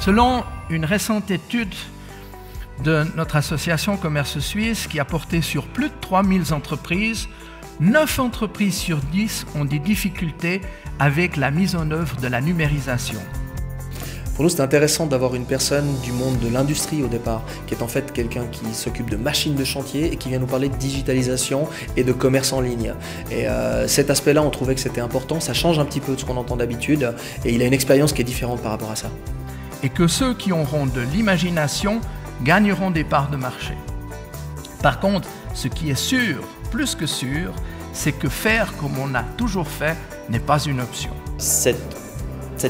Selon une récente étude de notre association Commerce Suisse qui a porté sur plus de 3000 entreprises, 9 entreprises sur 10 ont des difficultés avec la mise en œuvre de la numérisation. Pour nous, c'est intéressant d'avoir une personne du monde de l'industrie au départ, qui est en fait quelqu'un qui s'occupe de machines de chantier et qui vient nous parler de digitalisation et de commerce en ligne. Et cet aspect-là, on trouvait que c'était important, ça change un petit peu de ce qu'on entend d'habitude et il a une expérience qui est différente par rapport à ça. Et que ceux qui auront de l'imagination gagneront des parts de marché. Par contre, ce qui est sûr, plus que sûr, c'est que faire comme on a toujours fait n'est pas une option. Cette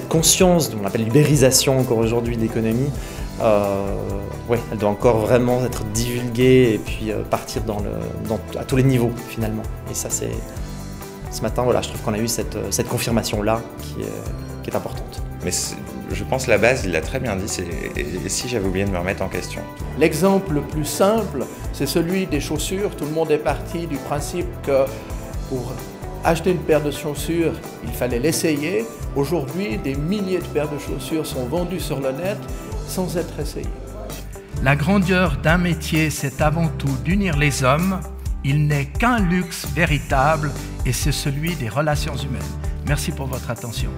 conscience, on l'appelle l'ubérisation encore aujourd'hui d'économie, elle doit encore vraiment être divulguée et puis partir à tous les niveaux finalement. Et ça, ce matin, je trouve qu'on a eu cette confirmation-là qui est importante. Mais je pense que la base, il l'a très bien dit, et si j'avais oublié de me remettre en question. L'exemple le plus simple, c'est celui des chaussures. Tout le monde est parti du principe que pour acheter une paire de chaussures, il fallait l'essayer. Aujourd'hui, des milliers de paires de chaussures sont vendues sur le net sans être essayées. La grandeur d'un métier, c'est avant tout d'unir les hommes. Il n'est qu'un luxe véritable et c'est celui des relations humaines. Merci pour votre attention.